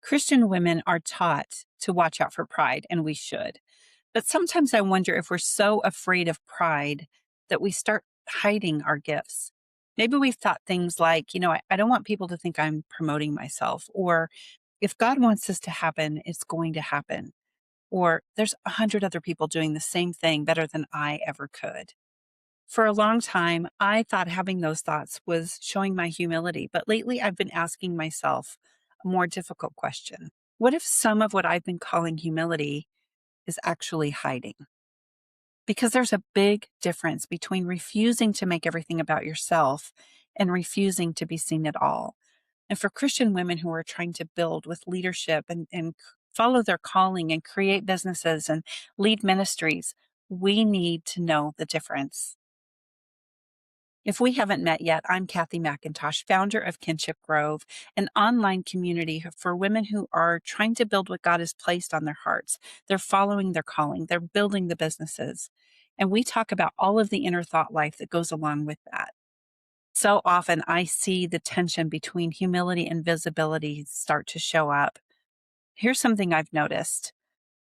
Christian women are taught to watch out for pride, and we should. But sometimes I wonder if we're so afraid of pride that we start hiding our gifts. Maybe we've thought things like, I don't want people to think I'm promoting myself, or if God wants this to happen, it's going to happen, or there's 100 other people doing the same thing better than I ever could. For a long time, I thought having those thoughts was showing my humility, but lately I've been asking myself a more difficult question. What if some of what I've been calling humility is actually hiding? Because there's a big difference between refusing to make everything about yourself and refusing to be seen at all. And for Christian women who are trying to build with leadership and follow their calling and create businesses and lead ministries, we need to know the difference. If we haven't met yet, I'm Cathy McIntosh, founder of Kinship Grove, an online community for women who are trying to build what God has placed on their hearts. They're following their calling, they're building the businesses. And we talk about all of the inner thought life that goes along with that. So often I see the tension between humility and visibility start to show up. Here's something I've noticed.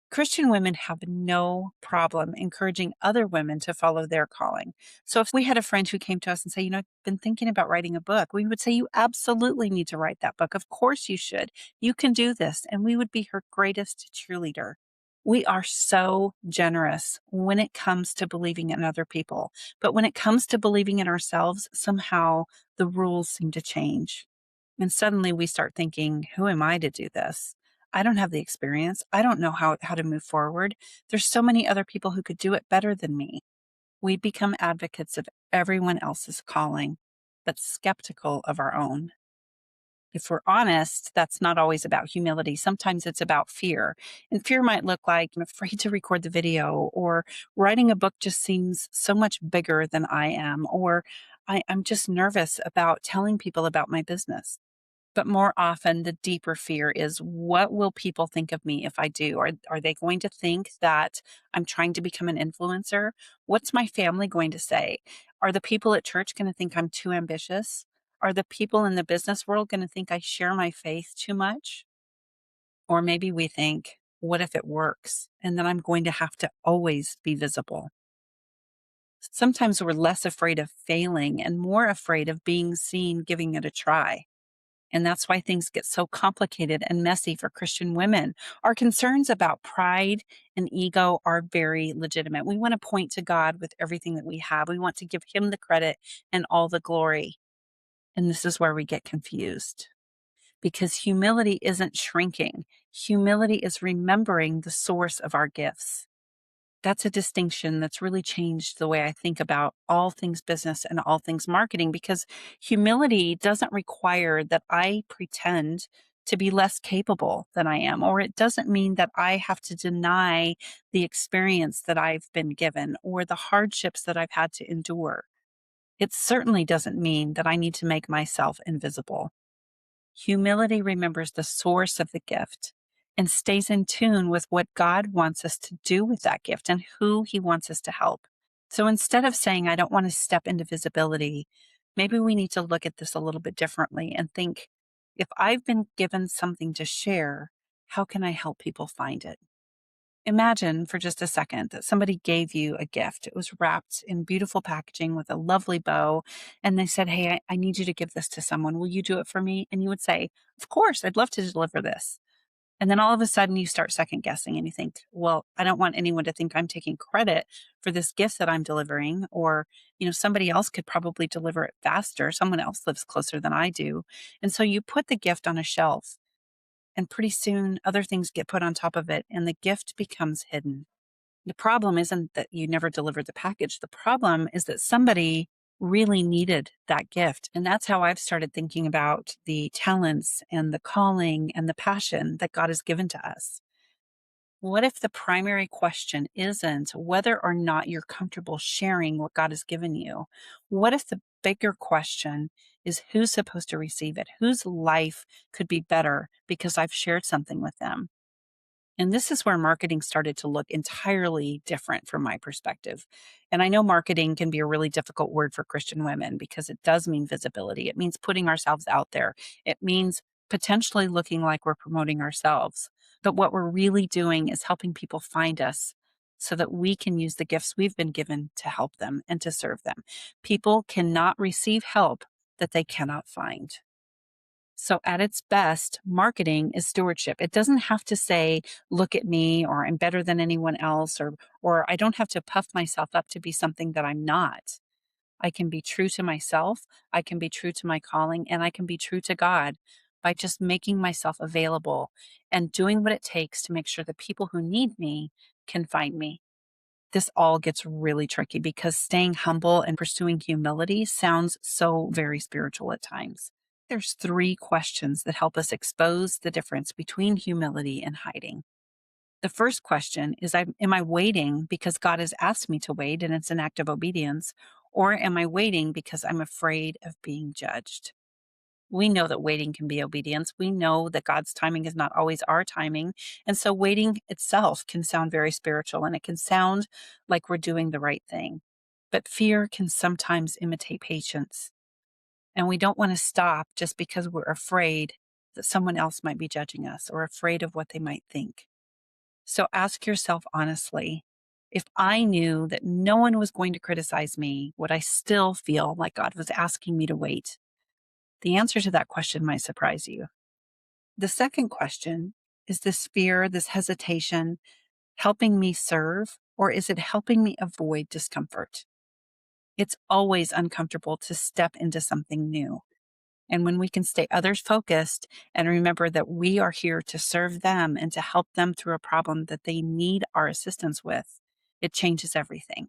Christian women have no problem encouraging other women to follow their calling. So if we had a friend who came to us and say, I've been thinking about writing a book, we would say, you absolutely need to write that book. Of course you should. You can do this. And we would be her greatest cheerleader. We are so generous when it comes to believing in other people. But when it comes to believing in ourselves, somehow the rules seem to change. And suddenly we start thinking, who am I to do this? I don't have the experience. I don't know how to move forward. There's so many other people who could do it better than me. We become advocates of everyone else's calling, but skeptical of our own. If we're honest, that's not always about humility. Sometimes it's about fear. And fear might look like I'm afraid to record the video, or writing a book just seems so much bigger than I am, or I'm just nervous about telling people about my business. But more often, the deeper fear is, what will people think of me if I do? Are they going to think that I'm trying to become an influencer? What's my family going to say? Are the people at church going to think I'm too ambitious? Are the people in the business world going to think I share my faith too much? Or maybe we think, what if it works? And then I'm going to have to always be visible. Sometimes we're less afraid of failing and more afraid of being seen giving it a try. And that's why things get so complicated and messy for Christian women. Our concerns about pride and ego are very legitimate. We want to point to God with everything that we have. We want to give Him the credit and all the glory. And this is where we get confused, because humility isn't shrinking. Humility is remembering the source of our gifts. That's a distinction that's really changed the way I think about all things business and all things marketing, because humility doesn't require that I pretend to be less capable than I am, or it doesn't mean that I have to deny the experience that I've been given or the hardships that I've had to endure. It certainly doesn't mean that I need to make myself invisible. Humility remembers the source of the gift and stays in tune with what God wants us to do with that gift and who He wants us to help. So instead of saying, I don't want to step into visibility, maybe we need to look at this a little bit differently and think, if I've been given something to share, how can I help people find it? Imagine for just a second that somebody gave you a gift. It was wrapped in beautiful packaging with a lovely bow. And they said, hey, I need you to give this to someone. Will you do it for me? And you would say, of course, I'd love to deliver this. And then all of a sudden you start second guessing and you think, well, I don't want anyone to think I'm taking credit for this gift that I'm delivering. Or, somebody else could probably deliver it faster. Someone else lives closer than I do. And so you put the gift on a shelf, and pretty soon other things get put on top of it and the gift becomes hidden. The problem isn't that you never delivered the package. The problem is that somebody really needed that gift. And that's how I've started thinking about the talents and the calling and the passion that God has given to us. What if the primary question isn't whether or not you're comfortable sharing what God has given you? What if the bigger question is, who's supposed to receive it? Whose life could be better because I've shared something with them? And this is where marketing started to look entirely different from my perspective. And I know marketing can be a really difficult word for Christian women because it does mean visibility. It means putting ourselves out there. It means potentially looking like we're promoting ourselves. But what we're really doing is helping people find us so that we can use the gifts we've been given to help them and to serve them. People cannot receive help that they cannot find. So, at its best, marketing is stewardship. It doesn't have to say, look at me, or I'm better than anyone else, or I don't have to puff myself up to be something that I'm not. I can be true to myself, I can be true to my calling, and I can be true to God by just making myself available and doing what it takes to make sure the people who need me can find me. This all gets really tricky because staying humble and pursuing humility sounds so very spiritual at times. There's three questions that help us expose the difference between humility and hiding. The first question is, am I waiting because God has asked me to wait and it's an act of obedience? Or am I waiting because I'm afraid of being judged? We know that waiting can be obedience. We know that God's timing is not always our timing. And so waiting itself can sound very spiritual and it can sound like we're doing the right thing. But fear can sometimes imitate patience. And we don't want to stop just because we're afraid that someone else might be judging us or afraid of what they might think. So ask yourself honestly, if I knew that no one was going to criticize me, would I still feel like God was asking me to wait? The answer to that question might surprise you. The second question is, this fear, this hesitation, helping me serve, or is it helping me avoid discomfort? It's always uncomfortable to step into something new. And when we can stay others focused and remember that we are here to serve them and to help them through a problem that they need our assistance with, it changes everything.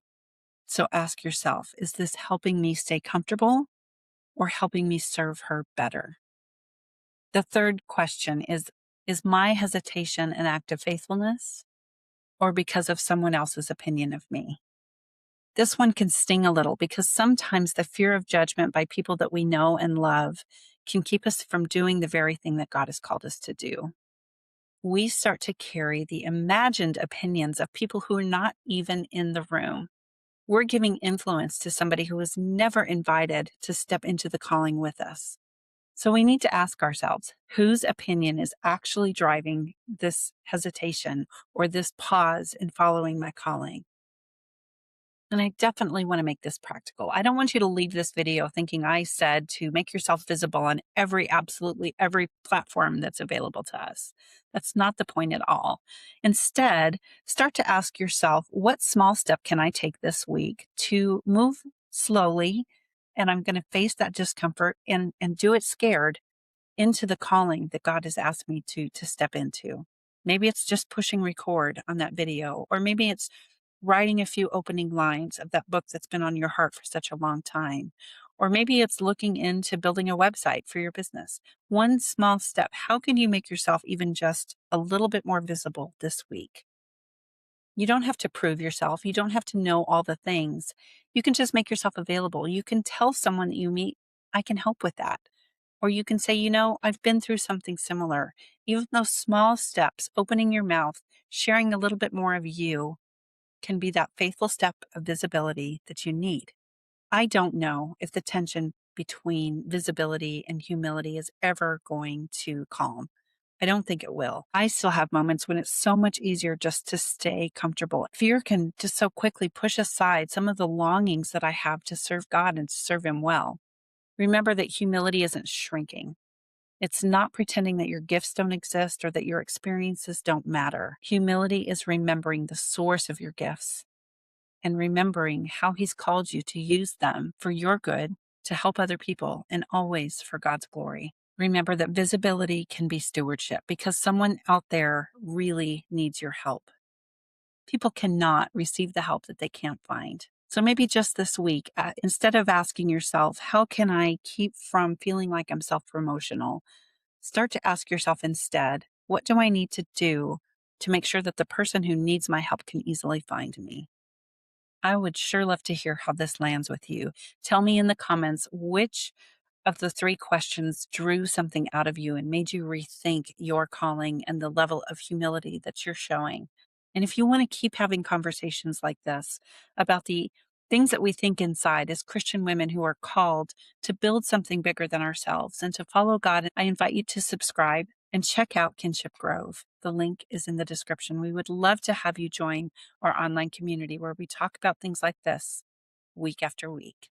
So ask yourself, is this helping me stay comfortable or helping me serve her better? The third question is my hesitation an act of faithfulness or because of someone else's opinion of me? This one can sting a little because sometimes the fear of judgment by people that we know and love can keep us from doing the very thing that God has called us to do. We start to carry the imagined opinions of people who are not even in the room. We're giving influence to somebody who was never invited to step into the calling with us. So we need to ask ourselves, whose opinion is actually driving this hesitation or this pause in following my calling? And I definitely want to make this practical. I don't want you to leave this video thinking I said to make yourself visible on absolutely every platform that's available to us. That's not the point at all. Instead, start to ask yourself, what small step can I take this week to move slowly? And I'm going to face that discomfort and do it scared into the calling that God has asked me to step into. Maybe it's just pushing record on that video, or maybe it's writing a few opening lines of that book that's been on your heart for such a long time. Or maybe it's looking into building a website for your business. One small step. How can you make yourself even just a little bit more visible this week? You don't have to prove yourself. You don't have to know all the things. You can just make yourself available. You can tell someone that you meet, I can help with that. Or you can say, I've been through something similar. Even those small steps, opening your mouth, sharing a little bit more of you, can be that faithful step of visibility that you need. I don't know if the tension between visibility and humility is ever going to calm. I don't think it will. I still have moments when it's so much easier just to stay comfortable. Fear can just so quickly push aside some of the longings that I have to serve God and to serve Him well. Remember that humility isn't shrinking. It's not pretending that your gifts don't exist or that your experiences don't matter. Humility is remembering the source of your gifts and remembering how He's called you to use them for your good, to help other people, and always for God's glory. Remember that visibility can be stewardship because someone out there really needs your help. People cannot receive the help that they can't find. So maybe just this week, instead of asking yourself, how can I keep from feeling like I'm self-promotional? Start to ask yourself instead, what do I need to do to make sure that the person who needs my help can easily find me? I would sure love to hear how this lands with you. Tell me in the comments which of the three questions drew something out of you and made you rethink your calling and the level of humility that you're showing. And if you want to keep having conversations like this about the things that we think inside as Christian women who are called to build something bigger than ourselves and to follow God. I invite you to subscribe and check out Kinship Grove. The link is in the description. We would love to have you join our online community where we talk about things like this week after week.